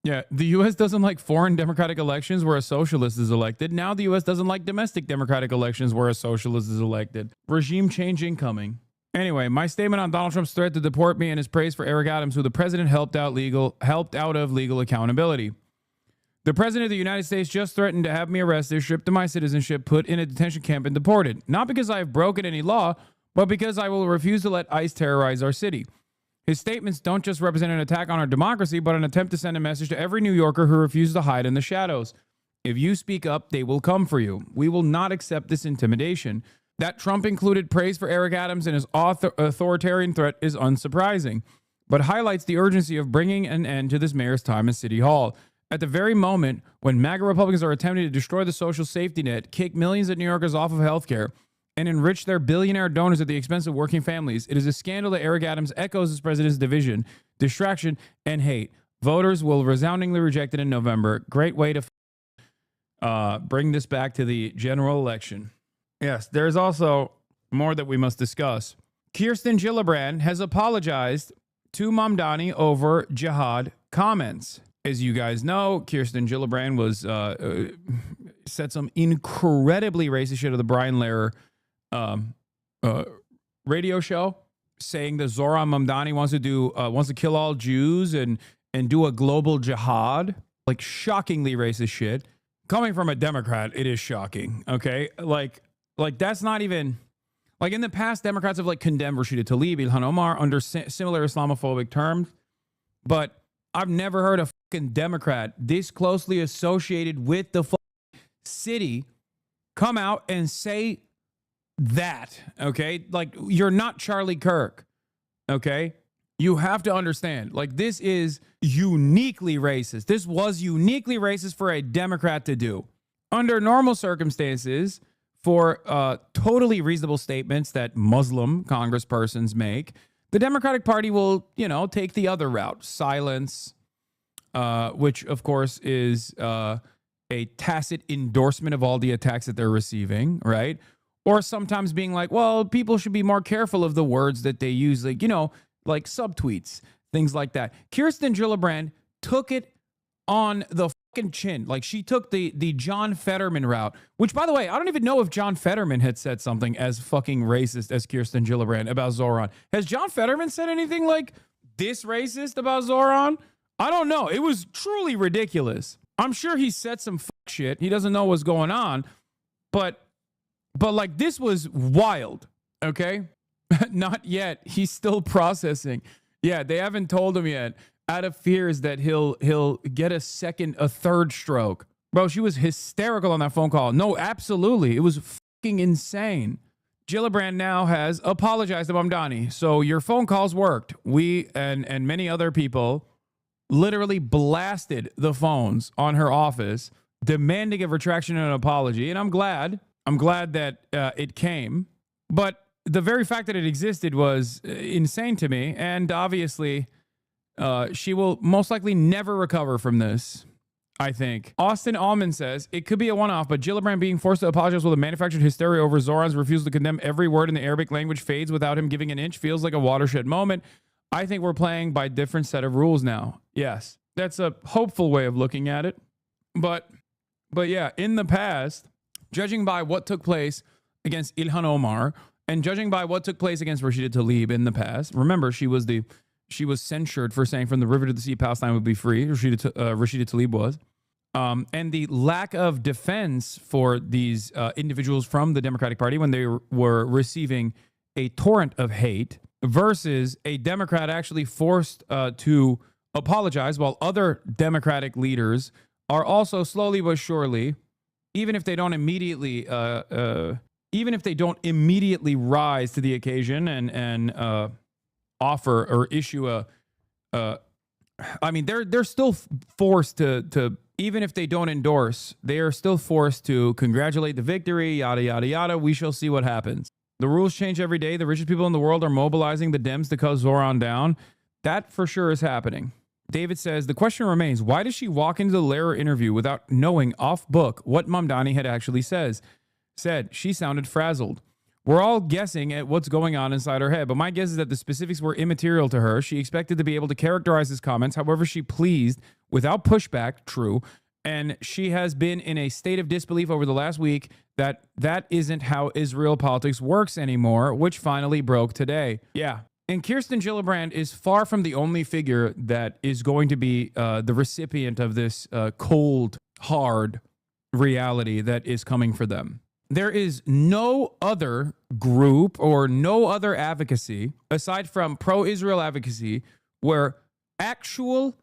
Yeah, the U.S. doesn't like foreign democratic elections where a socialist is elected. Now the U.S. doesn't like domestic democratic elections where a socialist is elected. Regime change incoming. Anyway, my statement on Donald Trump's threat to deport me and his praise for Eric Adams, who the president helped out of legal accountability. The president of the United States just threatened to have me arrested, stripped of my citizenship, put in a detention camp, and deported. Not because I have broken any law, but because I will refuse to let ICE terrorize our city. His statements don't just represent an attack on our democracy, but an attempt to send a message to every New Yorker who refuses to hide in the shadows. If you speak up, they will come for you. We will not accept this intimidation. That Trump included praise for Eric Adams and his authoritarian threat is unsurprising, but highlights the urgency of bringing an end to this mayor's time in City Hall. At the very moment when MAGA Republicans are attempting to destroy the social safety net, kick millions of New Yorkers off of health care, and enrich their billionaire donors at the expense of working families, it is a scandal that Eric Adams echoes his president's division, distraction, and hate. Voters will resoundingly reject it in November. Great way to bring this back to the general election. Yes, there's also more that we must discuss. Kirsten Gillibrand has apologized to Mamdani over jihad comments. As you guys know, Kirsten Gillibrand was said some incredibly racist shit of the Brian Lehrer radio show, saying that Zoran Mamdani wants to kill all Jews and do a global jihad. Like, shockingly racist shit. Coming from a Democrat, it is shocking. Okay, like that's not even like in the past. Democrats have like condemned Rashida Tlaib, Ilhan Omar under similar Islamophobic terms, but I've never heard a fucking Democrat this closely associated with the city come out and say that. Okay, like, you're not Charlie Kirk. Okay, you have to understand, like, this is uniquely racist. This was uniquely racist for a Democrat to do. Under normal circumstances, for totally reasonable statements that Muslim congresspersons make, the Democratic Party will, take the other route, silence, which, of course, is a tacit endorsement of all the attacks that they're receiving, right? Or sometimes being like, well, people should be more careful of the words that they use, like, like subtweets, things like that. Kirsten Gillibrand took it on the fucking chin. Like, she took the John Fetterman route, which, by the way, I don't even know if John Fetterman had said something as fucking racist as Kirsten Gillibrand about Zoran. Has John Fetterman said anything like this racist about Zoran? I don't know. It was truly ridiculous. I'm sure he said some fuck shit. He doesn't know what's going on, but like, this was wild. Okay. Not yet. He's still processing. Yeah. They haven't told him yet, out of fears that he'll get a third stroke. Bro, she was hysterical on that phone call. No, absolutely. It was fucking insane. Gillibrand now has apologized to Mamdani. So your phone calls worked. We and many other people literally blasted the phones on her office, demanding a retraction and an apology. And I'm glad that it came. But the very fact that it existed was insane to me. And obviously, she will most likely never recover from this, I think. Austin Allman says, it could be a one-off, but Gillibrand being forced to apologize with a manufactured hysteria over Zoran's refusal to condemn every word in the Arabic language fades without him giving an inch feels like a watershed moment. I think we're playing by a different set of rules now. Yes, that's a hopeful way of looking at it. But yeah, in the past, judging by what took place against Ilhan Omar and judging by what took place against Rashida Tlaib in the past, remember, she was censured for saying from the river to the sea, Palestine would be free. Rashida Tlaib was. And the lack of defense for these individuals from the Democratic Party when they were receiving a torrent of hate versus a Democrat actually forced to apologize while other Democratic leaders are also slowly but surely, even if they don't immediately rise to the occasion and offer or issue they're still forced to even if they don't endorse, they are still forced to congratulate the victory, yada, yada, yada. We shall see what happens. The rules change every day. The richest people in the world are mobilizing the Dems to cut Zoran down. That for sure is happening. David says, the question remains, why does she walk into the Lehrer interview without knowing off book what Mamdani had actually said? She sounded frazzled. We're all guessing at what's going on inside her head, but my guess is that the specifics were immaterial to her. She expected to be able to characterize his comments however she pleased without pushback, true. And she has been in a state of disbelief over the last week that that isn't how Israel politics works anymore, which finally broke today. Yeah. And Kirsten Gillibrand is far from the only figure that is going to be the recipient of this cold, hard reality that is coming for them. There is no other group or no other advocacy, aside from pro-Israel advocacy, where actual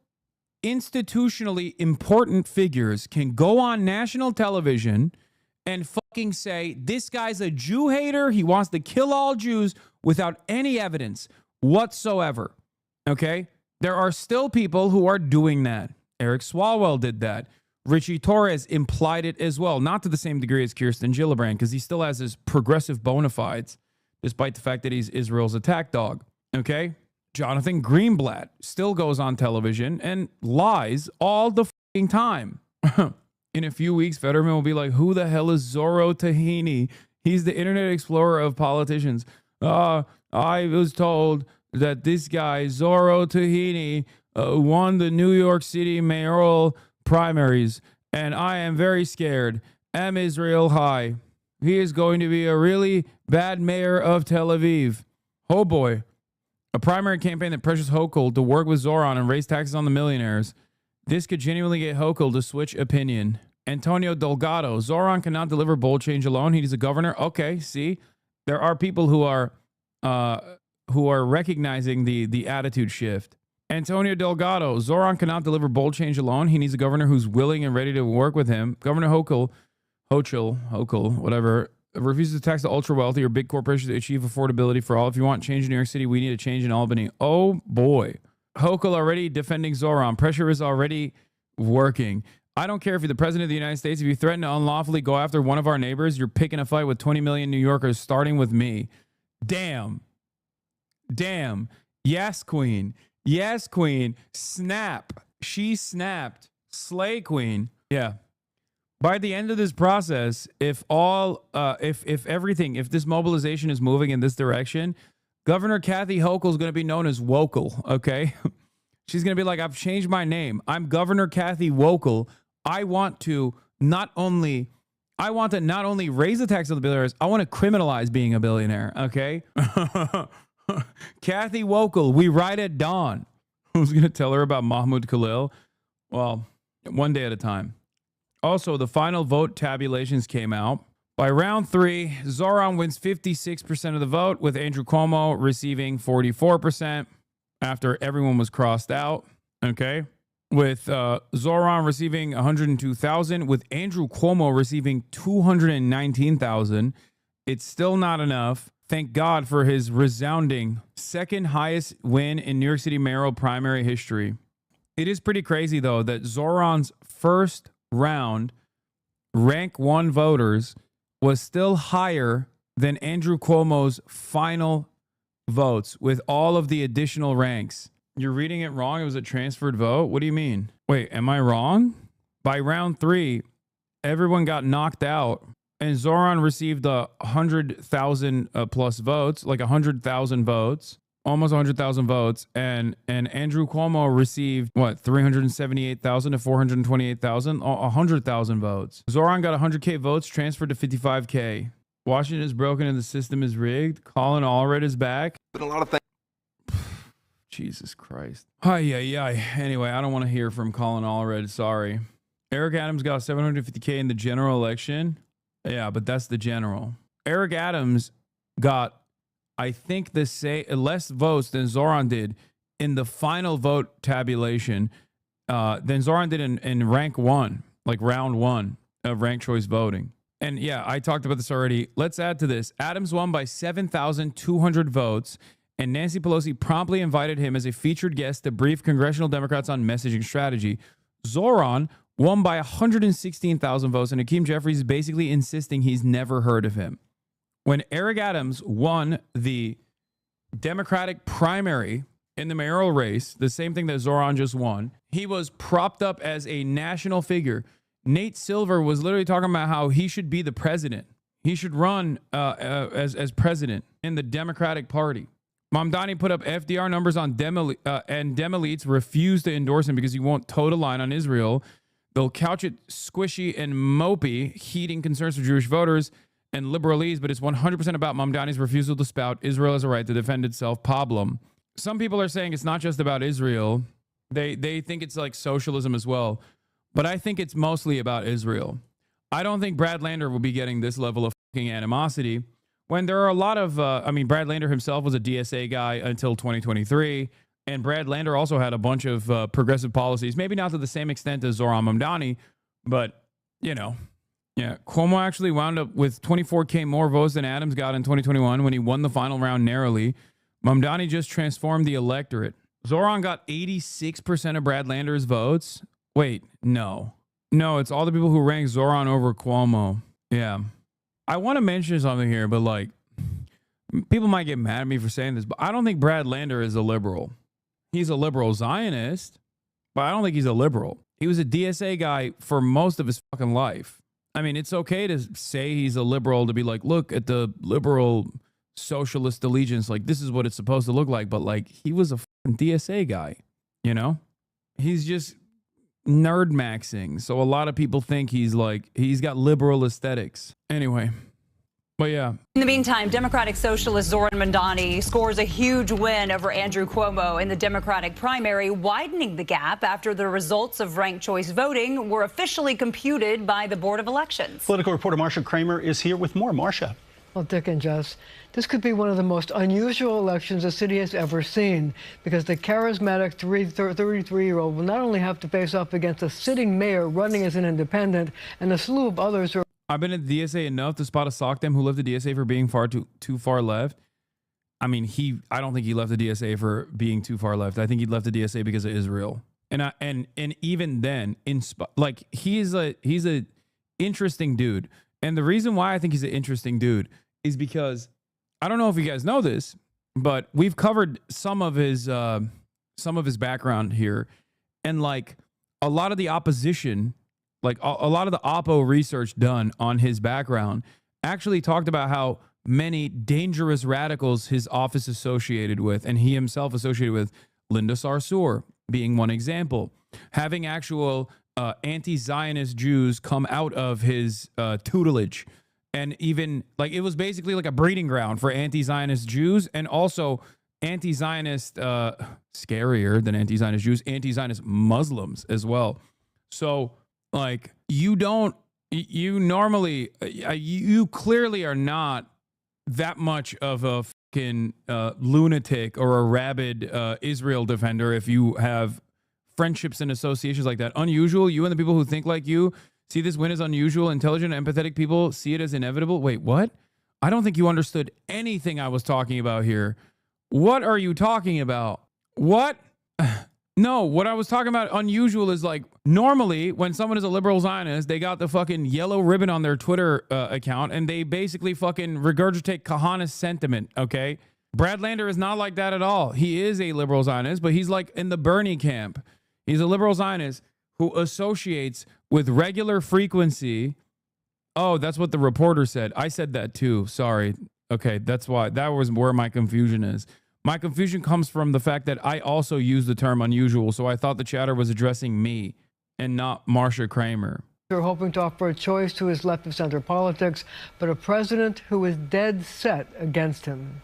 institutionally important figures can go on national television and fucking say, this guy's a Jew hater, he wants to kill all Jews, without any evidence whatsoever. Okay? There are still people who are doing that. Eric Swalwell did that. Richie Torres implied it as well, not to the same degree as Kirsten Gillibrand, because he still has his progressive bona fides, despite the fact that he's Israel's attack dog. Okay? Jonathan Greenblatt still goes on television and lies all the fucking time. In a few weeks, Fetterman will be like, who the hell is Zorro Tahini? He's the Internet Explorer of politicians. I was told that this guy, Zorro Tahini, won the New York City mayoral primaries, and I am very scared. Am Israel high. He is going to be a really bad mayor of Tel Aviv. Oh boy. A primary campaign that pressures Hochul to work with Zoran and raise taxes on the millionaires. This could genuinely get Hochul to switch opinion. Antonio Delgado. Zoran cannot deliver bold change alone. He's a governor. Okay, see? There are people who are recognizing the attitude shift. Antonio Delgado. Zoran cannot deliver bold change alone. He needs a governor who's willing and ready to work with him. Governor Hochul, whatever, refuses to tax the ultra wealthy or big corporations to achieve affordability for all. If you want change in New York City, we need a change in Albany. Oh boy. Hochul already defending Zoran. Pressure is already working. I don't care if you're the president of the United States. If you threaten to unlawfully go after one of our neighbors, you're picking a fight with 20 million New Yorkers, starting with me. Damn. Yes, queen. Yes, queen. Snap. She snapped. Slay, queen. Yeah. By the end of this process, if this mobilization is moving in this direction, Governor Kathy Hochul is going to be known as Wokel, okay? She's going to be like, I've changed my name. I'm Governor Kathy Wokel. I want to not only raise the tax on the billionaires, I want to criminalize being a billionaire, okay? Kathy Wokel, we ride at dawn. Who's going to tell her about Mahmoud Khalil? Well, one day at a time. Also, the final vote tabulations came out. By round 3, Zoran wins 56% of the vote, with Andrew Cuomo receiving 44% after everyone was crossed out. Okay. With Zoran receiving 102,000, with Andrew Cuomo receiving 219,000. It's still not enough. Thank God for his resounding second highest win in New York City mayoral primary history. It is pretty crazy, though, that Zoran's first round rank 1 voters was still higher than Andrew Cuomo's final votes with all of the additional ranks. You're reading it wrong. It was a transferred vote. What do you mean? Wait, am I wrong? By round 3, everyone got knocked out and Zoran received 100,000 plus votes, like 100,000 votes. Almost 100,000 votes, and Andrew Cuomo received, 378,000 to 428,000? 100,000 votes. Zoran got 100K votes, transferred to 55K. Washington is broken and the system is rigged. Colin Allred is back. But a lot of things. Jesus Christ. Anyway, I don't want to hear from Colin Allred, sorry. Eric Adams got 750K in the general election. Yeah, but that's the general. Eric Adams got, I think, less votes than Zoran did in the final vote tabulation than Zoran did in rank 1, like round 1 of ranked choice voting. And yeah, I talked about this already. Let's add to this. Adams won by 7,200 votes, and Nancy Pelosi promptly invited him as a featured guest to brief congressional Democrats on messaging strategy. Zoran won by 116,000 votes, and Hakeem Jeffries is basically insisting he's never heard of him. When Eric Adams won the Democratic primary in the mayoral race, the same thing that Zoran just won, he was propped up as a national figure. Nate Silver was literally talking about how he should be the president. He should run as president in the Democratic Party. Mamdani put up FDR numbers on and Dem-elites refuse to endorse him because he won't toe the line on Israel. They'll couch it squishy and mopey, heeding concerns for Jewish voters and liberalese, but it's 100% about Mamdani's refusal to spout Israel has a right to defend itself problem. Some people are saying it's not just about Israel. They think it's like socialism as well. But I think it's mostly about Israel. I don't think Brad Lander will be getting this level of fucking animosity when there are a lot of, Brad Lander himself was a DSA guy until 2023. And Brad Lander also had a bunch of progressive policies, maybe not to the same extent as Zoran Mamdani, but, you know, yeah. Cuomo actually wound up with 24K more votes than Adams got in 2021 when he won the final round narrowly. Mamdani just transformed the electorate. Zoran got 86% of Brad Lander's votes. Wait, no. No, it's all the people who rank Zoran over Cuomo. Yeah. I want to mention something here, but like, people might get mad at me for saying this, but I don't think Brad Lander is a liberal. He's a liberal Zionist, but I don't think he's a liberal. He was a DSA guy for most of his fucking life. I mean, it's okay to say he's a liberal, to be like, look at the liberal socialist allegiance. Like, this is what it's supposed to look like. But like, he was a fucking DSA guy, you know? He's just nerd maxing. So a lot of people think he's got liberal aesthetics. Anyway. But yeah. In the meantime, Democratic Socialist Zoran Mamdani scores a huge win over Andrew Cuomo in the Democratic primary, widening the gap after the results of ranked choice voting were officially computed by the Board of Elections. Political reporter Marcia Kramer is here with more. Marcia. Well, Dick and Jess, this could be one of the most unusual elections the city has ever seen, because the charismatic 33-year-old will not only have to face off against a sitting mayor running as an independent and a slew of others who are... I've been at the DSA enough to spot a sock them who left the DSA for being too far left. I mean, I don't think he left the DSA for being too far left. I think he left the DSA because of Israel. And even then, he's a interesting dude. And the reason why I think he's an interesting dude is because I don't know if you guys know this, but we've covered some of his background here, and like a lot of the opposition. Like a lot of the Oppo research done on his background actually talked about how many dangerous radicals his office associated with, and he himself associated with, Linda Sarsour being one example. Having actual anti-Zionist Jews come out of his tutelage. And even like it was basically like a breeding ground for anti-Zionist Jews, and also anti-Zionist, scarier than anti-Zionist Jews, anti-Zionist Muslims as well. So like you clearly are not that much of a fucking lunatic or a rabid Israel defender if you have friendships and associations like that. Unusual, you and the people who think like you see this win as unusual. Intelligent, empathetic people see it as inevitable. Wait, what? I don't think you understood anything I was talking about here. What are you talking about? What? No, what I was talking about unusual is like normally when someone is a liberal Zionist, they got the fucking yellow ribbon on their Twitter account and they basically fucking regurgitate Kahanist sentiment, okay? Brad Lander is not like that at all. He is a liberal Zionist, but he's like in the Bernie camp. He's a liberal Zionist who associates with regular frequency. Oh, that's what the reporter said. I said that too. Sorry. Okay, that's why. That was where my confusion is. My confusion comes from the fact that I also use the term unusual, so I thought the chatter was addressing me and not Marcia Kramer. They're hoping to offer a choice to his left-of-center politics, but a president who is dead set against him.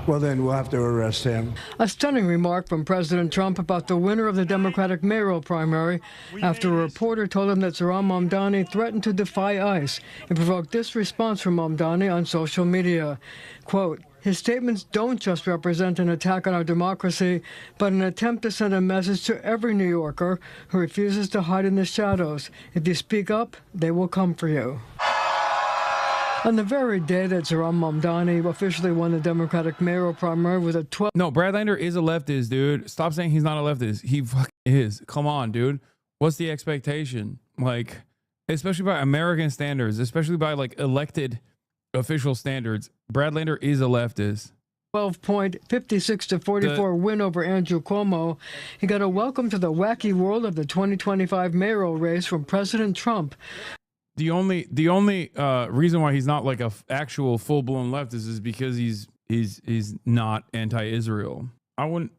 Well, then we'll have to arrest him. A stunning remark from President Trump about the winner of the Democratic mayoral primary after a reporter told him that Zoran Mamdani threatened to defy ICE. It provoked this response from Mamdani on social media. Quote, his statements don't just represent an attack on our democracy, but an attempt to send a message to every New Yorker who refuses to hide in the shadows. If you speak up, they will come for you. On the very day that Zoran Mamdani officially won the Democratic mayoral primary with a 12... No, Brad Lander is a leftist, dude. Stop saying he's not a leftist. He fucking is. Come on, dude. What's the expectation? Like, especially by American standards, especially by like elected official standards, Brad Lander is a leftist. 12-point, 56-44 win over Andrew Cuomo. He got a welcome to the wacky world of the 2025 mayoral race from President Trump. The only reason why he's not like a actual full-blown leftist is because he's he's not anti-Israel. I wouldn't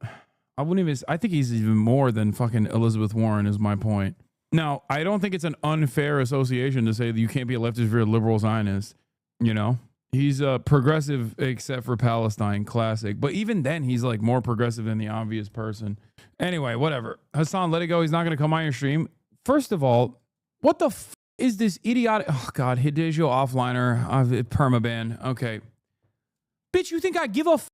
even, I think he's even more than fucking Elizabeth Warren is my point. Now, I don't think it's an unfair association to say that you can't be a leftist if you're a liberal Zionist. You know, he's a progressive except for Palestine, classic. But even then, he's like more progressive than the obvious person. Anyway, whatever. Hasan, let it go. He's not going to come on your stream. First of all, what the f is this idiotic? Oh, God, Hidegio offliner, permaban. Okay. Bitch, you think I give a f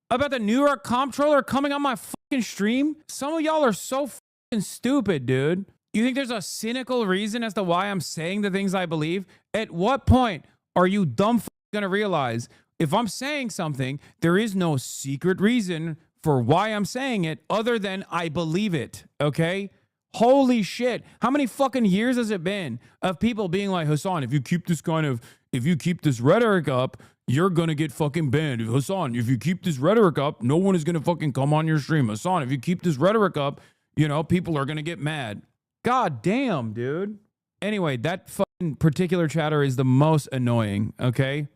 about the New York comptroller coming on my fucking stream? Some of y'all are so fucking stupid, dude. You think there's a cynical reason as to why I'm saying the things I believe? At what point are you dumb gonna realize if I'm saying something, there is no secret reason for why I'm saying it other than I believe it, okay? Holy shit. How many fucking years has it been of people being like, Hasan, if you keep this rhetoric up, you're gonna get fucking banned. Hasan, if you keep this rhetoric up, no one is gonna fucking come on your stream. Hasan, if you keep this rhetoric up, you know, people are gonna get mad. God damn, dude. Anyway, that fucking particular chatter is the most annoying, okay?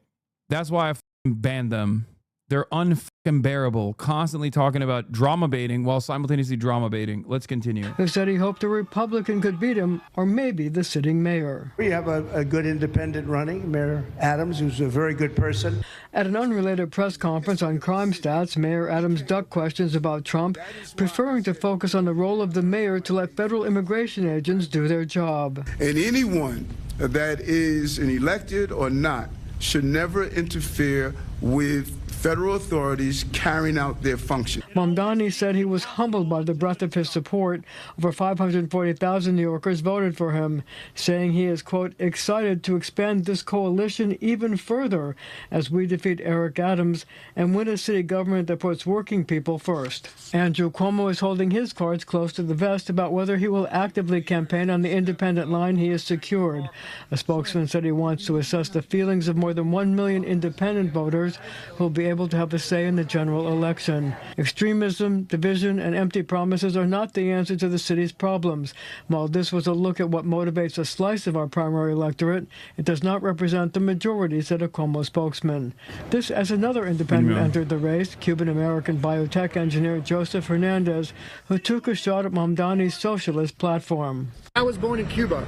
That's why I fucking banned them. They're unfucking bearable, constantly talking about drama baiting while simultaneously drama baiting. Let's continue. Who said he hoped a Republican could beat him, or maybe the sitting mayor. We have a good independent running, Mayor Adams, who's a very good person. At an unrelated press conference on crime stats, Mayor Adams ducked questions about Trump, preferring to focus on the role of the mayor to let federal immigration agents do their job. And anyone that is an elected or not should never interfere with federal authorities carrying out their function. Mamdani said he was humbled by the breadth of his support. Over 540,000 New Yorkers voted for him, saying he is, quote, excited to expand this coalition even further as we defeat Eric Adams and win a city government that puts working people first. Andrew Cuomo is holding his cards close to the vest about whether he will actively campaign on the independent line he has secured. A spokesman said he wants to assess the feelings of more than 1 million independent voters who will be able to have a say in the general election. Extremism, division, and empty promises are not the answer to the city's problems. While this was a look at what motivates a slice of our primary electorate, it does not represent the majority, said a Cuomo spokesman. This as another independent entered the race, Cuban-American biotech engineer Joseph Hernandez, who took a shot at Mamdani's socialist platform. I was born in Cuba,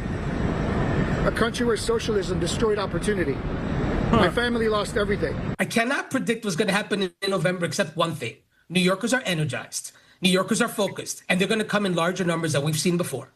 a country where socialism destroyed opportunity. My family lost everything. I cannot predict what's going to happen in November except one thing. New Yorkers are energized. New Yorkers are focused. And they're going to come in larger numbers than we've seen before.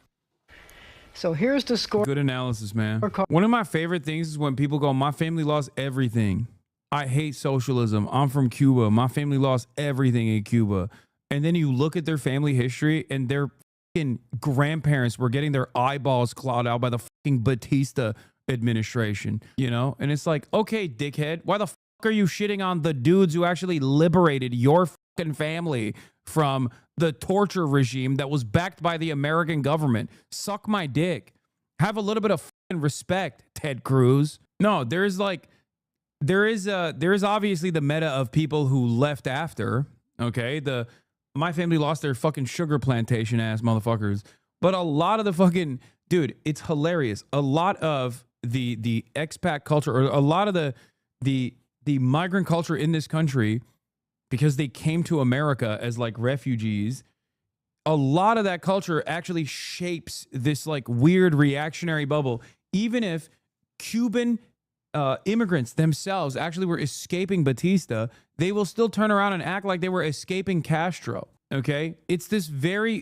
So here's the score. Good analysis, man. One of my favorite things is when people go, my family lost everything. I hate socialism. I'm from Cuba. My family lost everything in Cuba. And then you look at their family history and their fucking grandparents were getting their eyeballs clawed out by the fucking Batista administration, you know? And it's like, okay, dickhead, why the fuck are you shitting on the dudes who actually liberated your fucking family from the torture regime that was backed by the American government? Suck my dick. Have a little bit of fucking respect, Ted Cruz. No, there is obviously the meta of people who left after, okay? My family lost their fucking sugar plantation ass motherfuckers. But a lot of the fucking, dude, it's hilarious. A lot of the expat culture, or a lot of the migrant culture in this country, because they came to America as like refugees, a lot of that culture actually shapes this like weird reactionary bubble. Even if Cuban immigrants themselves actually were escaping Batista, they will still turn around and act like they were escaping Castro. Okay, it's this very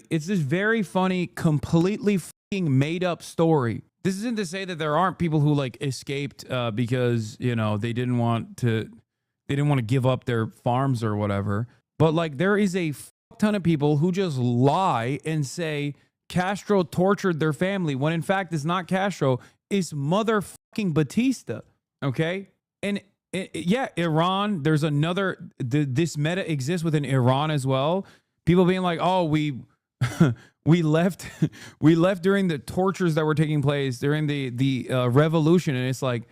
funny, completely fucking made up story. This isn't to say that there aren't people who like escaped because, you know, they didn't want to give up their farms or whatever. But like, there is a fuck ton of people who just lie and say Castro tortured their family when in fact it's not Castro, it's motherfucking Batista. Okay, and yeah, Iran. There's another. This meta exists within Iran as well. People being like, oh, we left during the tortures that were taking place during the revolution, and it's like,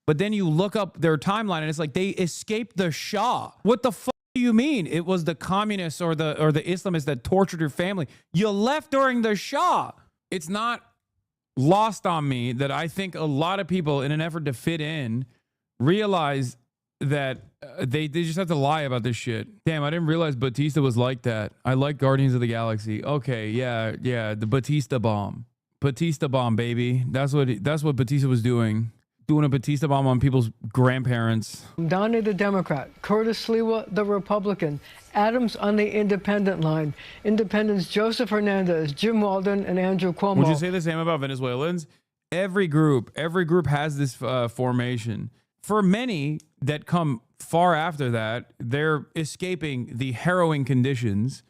but then you look up their timeline and it's like they escaped the Shah. What the fuck do you mean? It was the communists or the Islamists that tortured your family. You left during the Shah. It's not lost on me that I think a lot of people, in an effort to fit in, realize that they just have to lie about this shit. Damn, I didn't realize Batista was like that. I like Guardians of the Galaxy. Okay, yeah, the Batista bomb. Batista bomb, baby. That's what Batista was doing. Doing a Batista bomb on people's grandparents. Donnie the Democrat, Curtis Sliwa the Republican, Adams on the independent line, Independents Joseph Hernandez, Jim Walden, and Andrew Cuomo. Would you say the same about Venezuelans? Every group has this formation. For many that come far after that, they're escaping the harrowing conditions,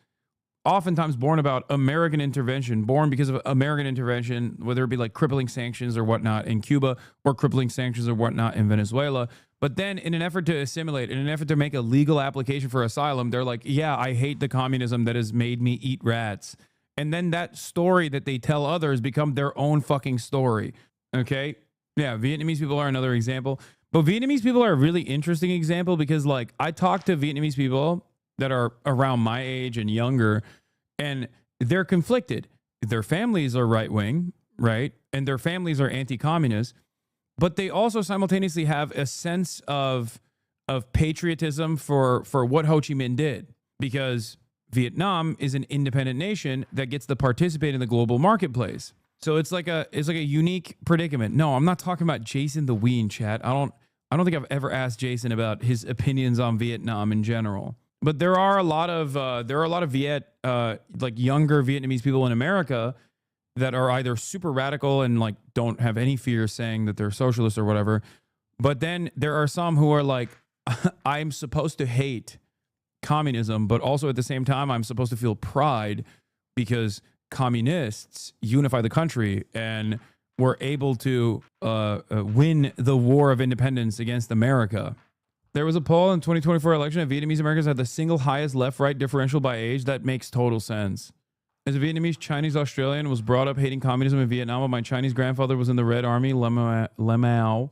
oftentimes born because of American intervention, whether it be like crippling sanctions or whatnot in Cuba or crippling sanctions or whatnot in Venezuela. But then in an effort to assimilate, in an effort to make a legal application for asylum, they're like, yeah, I hate the communism that has made me eat rats. And then that story that they tell others become their own fucking story. Okay? Yeah, Vietnamese people are another example. But Vietnamese people are a really interesting example because, like, I talk to Vietnamese people that are around my age and younger, and they're conflicted. Their families are right-wing, right? And their families are anti-communist, but they also simultaneously have a sense of patriotism for what Ho Chi Minh did, because Vietnam is an independent nation that gets to participate in the global marketplace. So it's like a unique predicament. No, I'm not talking about Jason the Ween, chat. I don't think I've ever asked Jason about his opinions on Vietnam in general. But there are a lot of like younger Vietnamese people in America that are either super radical and like don't have any fear saying that they're socialists or whatever. But then there are some who are like, I'm supposed to hate communism, but also at the same time, I'm supposed to feel pride because communists unify the country and were able to win the war of independence against America. There was a poll in 2024 election that Vietnamese Americans had the single highest left-right differential by age. That makes total sense. As a Vietnamese Chinese Australian, was brought up hating communism in Vietnam, but my Chinese grandfather was in the Red Army, Lemao.